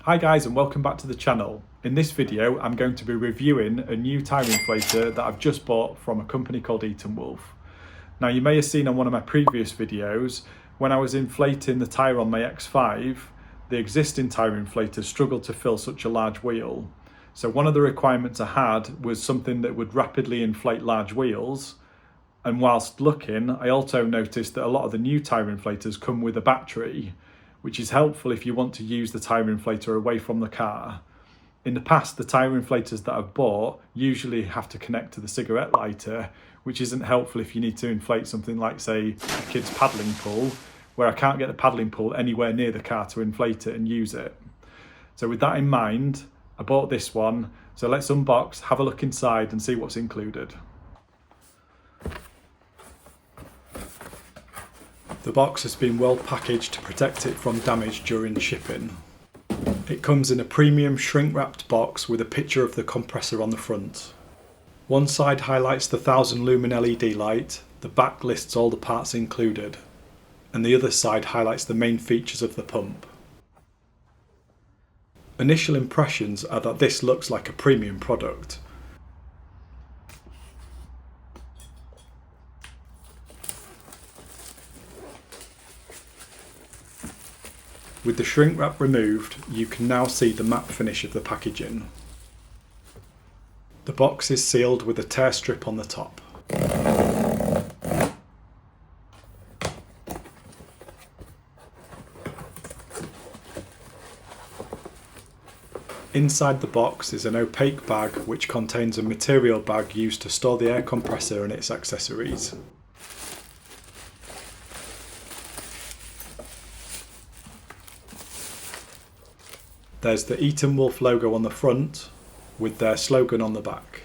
Hi guys and welcome back to the channel. In this video I'm going to be reviewing a new tyre inflator that I've just bought from a company called Etenwolf. Now you may have seen on one of my previous videos when I was inflating the tyre on my X5, the existing tyre inflator struggled to fill such a large wheel. So one of the requirements I had was something that would rapidly inflate large wheels, and whilst looking I also noticed that a lot of the new tyre inflators come with a battery, which is helpful if you want to use the tyre inflator away from the car. In the past, the tyre inflators that I've bought usually have to connect to the cigarette lighter, which isn't helpful if you need to inflate something like, say, a kid's paddling pool, where I can't get the paddling pool anywhere near the car to inflate it and use it. So with that in mind, I bought this one. So let's unbox, have a look inside and see what's included. The box has been well packaged to protect it from damage during shipping. It comes in a premium shrink wrapped box with a picture of the compressor on the front. One side highlights the 1000 lumen LED light, the back lists all the parts included, and the other side highlights the main features of the pump. Initial impressions are that this looks like a premium product. With the shrink wrap removed, you can now see the matte finish of the packaging. The box is sealed with a tear strip on the top. Inside the box is an opaque bag which contains a material bag used to store the air compressor and its accessories. There's the Etenwolf logo on the front with their slogan on the back.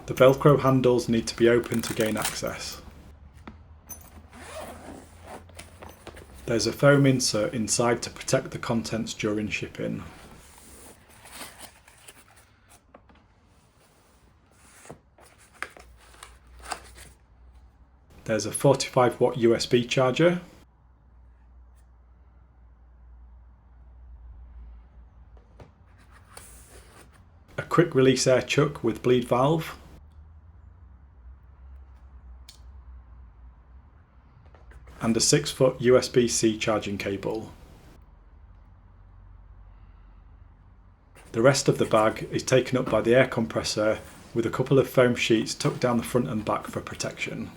The Velcro handles need to be opened to gain access. There's a foam insert inside to protect the contents during shipping. There's a 45 watt USB charger. A quick release air chuck with bleed valve, and a 6-foot USB-C charging cable. The rest of the bag is taken up by the air compressor with a couple of foam sheets tucked down the front and back for protection.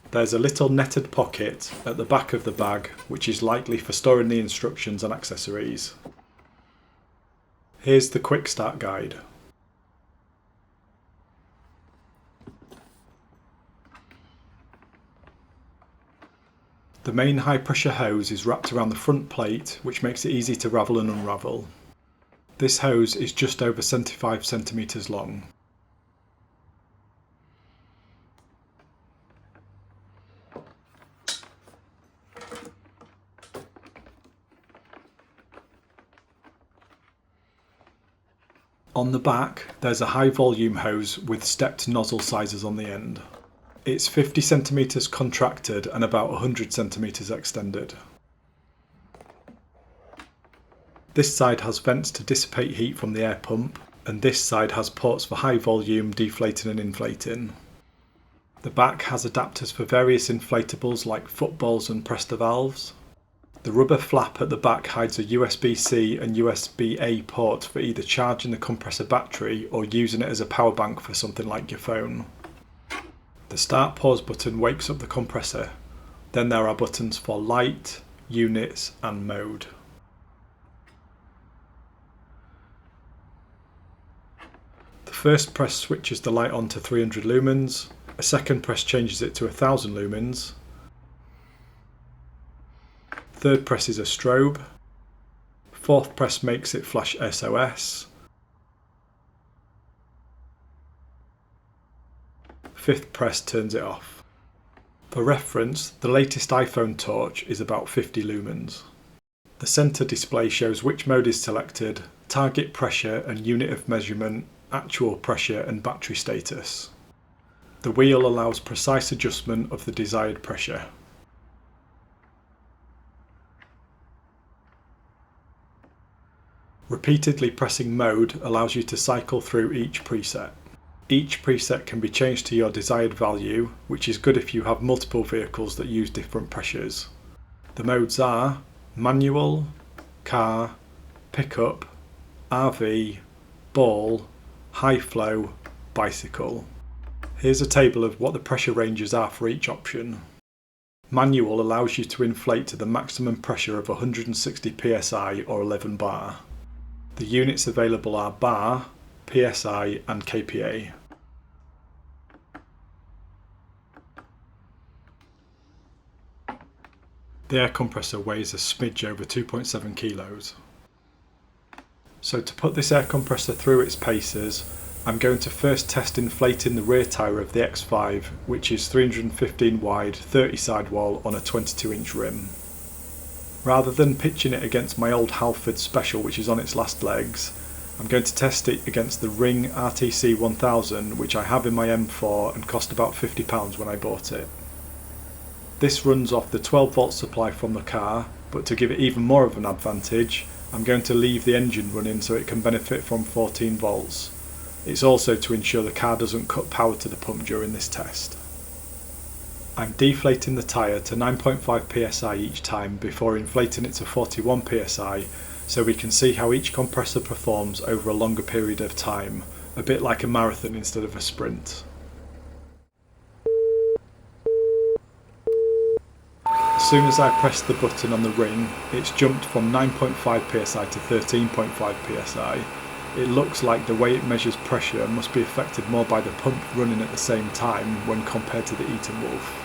There's a little netted pocket at the back of the bag which is likely for storing the instructions and accessories. Here's the quick start guide. The main high pressure hose is wrapped around the front plate, which makes it easy to ravel and unravel. This hose is just over 75 centimeters long. On the back, there's a high volume hose with stepped nozzle sizes on the end. It's 50 centimeters contracted and about 100 centimeters extended. This side has vents to dissipate heat from the air pump, and this side has ports for high volume deflating and inflating. The back has adapters for various inflatables like footballs and Presta valves. The rubber flap at the back hides a USB-C and USB-A port for either charging the compressor battery or using it as a power bank for something like your phone. The start pause button wakes up the compressor. Then there are buttons for light, units and mode. The first press switches the light on to 300 lumens, a second press changes it to 1000 lumens, third press is a strobe, fourth press makes it flash SOS, fifth press turns it off. For reference, the latest iPhone torch is about 50 lumens. The centre display shows which mode is selected, target pressure and unit of measurement, actual pressure and battery status. The wheel allows precise adjustment of the desired pressure. Repeatedly pressing mode allows you to cycle through each preset. Each preset can be changed to your desired value, which is good if you have multiple vehicles that use different pressures. The modes are manual, car, pickup, RV, ball, high flow, bicycle. Here's a table of what the pressure ranges are for each option. Manual allows you to inflate to the maximum pressure of 160 psi or 11 bar. The units available are bar, psi and kPa. The air compressor weighs a smidge over 2.7 kilos. So to put this air compressor through its paces, I'm going to first test inflating the rear tyre of the X5, which is 315 wide, 30 sidewall on a 22-inch rim. Rather than pitching it against my old Halford Special, which is on its last legs, I'm going to test it against the Ring RTC1000, which I have in my M4 and cost about £50 when I bought it. This runs off the 12 volt supply from the car, but to give it even more of an advantage, I'm going to leave the engine running so it can benefit from 14 volts. It's also to ensure the car doesn't cut power to the pump during this test. I'm deflating the tyre to 9.5 psi each time before inflating it to 41 psi, so we can see how each compressor performs over a longer period of time, a bit like a marathon instead of a sprint. As soon as I press the button on the ring, it's jumped from 9.5 psi to 13.5 psi. It looks like the way it measures pressure must be affected more by the pump running at the same time when compared to the Etenwolf.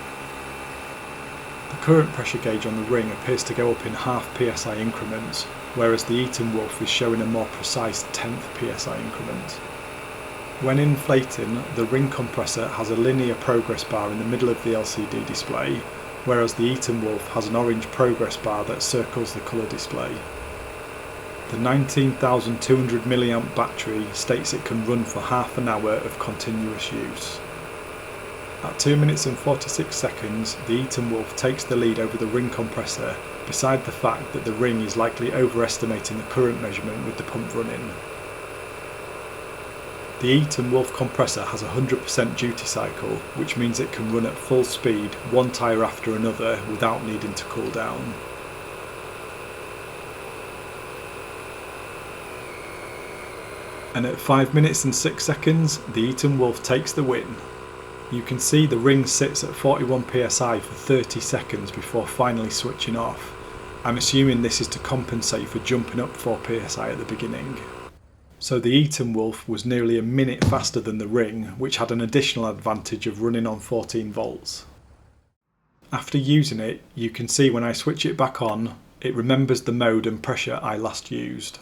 The current pressure gauge on the ring appears to go up in half psi increments, whereas the Etenwolf is showing a more precise 10th psi increment. When inflating, the ring compressor has a linear progress bar in the middle of the LCD display, whereas the Etenwolf has an orange progress bar that circles the colour display. The 19,200 mAh battery states it can run for half an hour of continuous use. At 2 minutes and 46 seconds, the Etenwolf takes the lead over the ring compressor, beside the fact that the ring is likely overestimating the current measurement with the pump running. The Etenwolf compressor has a 100% duty cycle, which means it can run at full speed, one tyre after another, without needing to cool down. And at 5 minutes and 6 seconds, the Etenwolf takes the win. You can see the ring sits at 41 psi for 30 seconds before finally switching off. I'm assuming this is to compensate for jumping up 4 psi at the beginning. So the Etenwolf was nearly a minute faster than the ring, which had an additional advantage of running on 14 volts. After using it, you can see when I switch it back on, it remembers the mode and pressure I last used.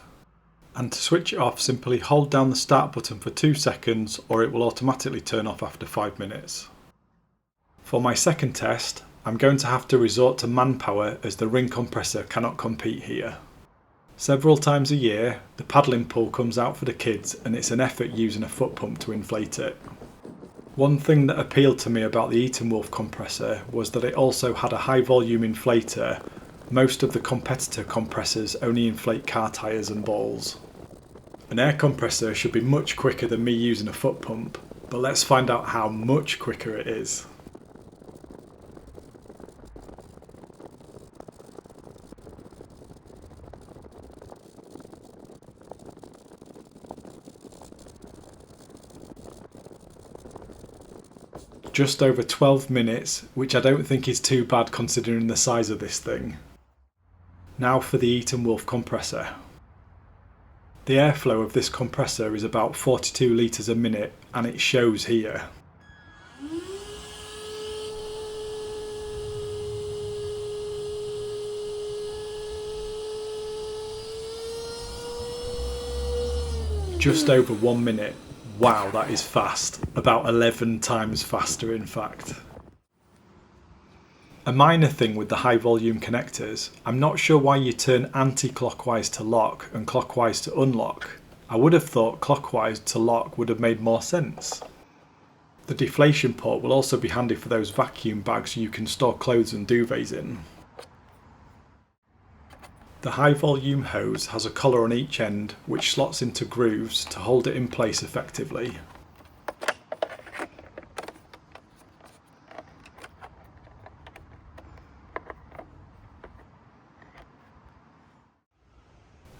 And to switch it off, simply hold down the start button for 2 seconds or it will automatically turn off after 5 minutes. For my second test, I'm going to have to resort to manpower as the ring compressor cannot compete here. Several times a year, the paddling pool comes out for the kids and it's an effort using a foot pump to inflate it. One thing that appealed to me about the Etenwolf compressor was that it also had a high volume inflator. Most of the competitor compressors only inflate car tyres and balls. An air compressor should be much quicker than me using a foot pump, but let's find out how much quicker it is. Just over 12 minutes, which I don't think is too bad considering the size of this thing. Now for the Etenwolf compressor. The airflow of this compressor is about 42 litres a minute and it shows here. Just over 1 minute. Wow, that is fast. About 11 times faster in fact. A minor thing with the high volume connectors, I'm not sure why you turn anti-clockwise to lock and clockwise to unlock. I would have thought clockwise to lock would have made more sense. The deflation port will also be handy for those vacuum bags you can store clothes and duvets in. The high volume hose has a collar on each end which slots into grooves to hold it in place effectively.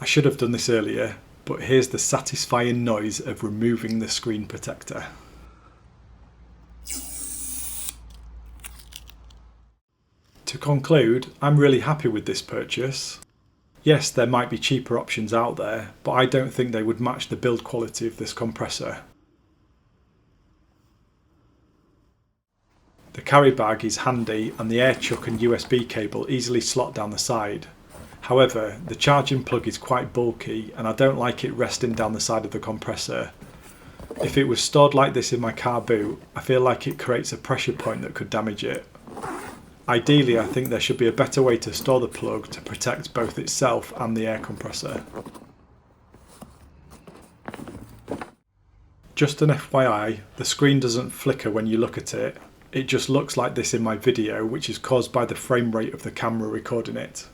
I should have done this earlier, but here's the satisfying noise of removing the screen protector. To conclude, I'm really happy with this purchase. Yes, there might be cheaper options out there, but I don't think they would match the build quality of this compressor. The carry bag is handy and the air chuck and USB cable easily slot down the side. However, the charging plug is quite bulky and I don't like it resting down the side of the compressor. If it was stored like this in my car boot, I feel like it creates a pressure point that could damage it. Ideally, I think there should be a better way to store the plug to protect both itself and the air compressor. Just an FYI, the screen doesn't flicker when you look at it. It just looks like this in my video, which is caused by the frame rate of the camera recording it.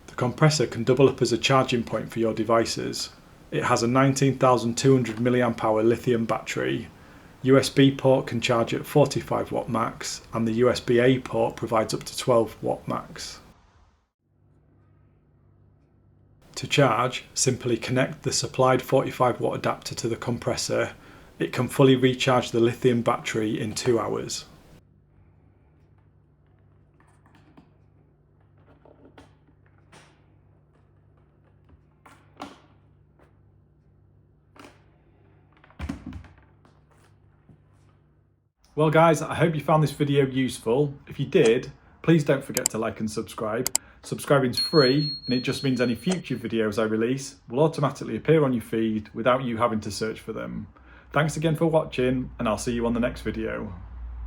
The compressor can double up as a charging point for your devices. It has a 19,200 mAh lithium battery. USB port can charge at 45 watt max and the USB-A port provides up to 12 watt max. To charge, simply connect the supplied 45 watt adapter to the compressor. It can fully recharge the lithium battery in 2 hours. Well guys, I hope you found this video useful. If you did, please don't forget to like and subscribe. Subscribing's free and it just means any future videos I release will automatically appear on your feed without you having to search for them. Thanks again for watching and I'll see you on the next video.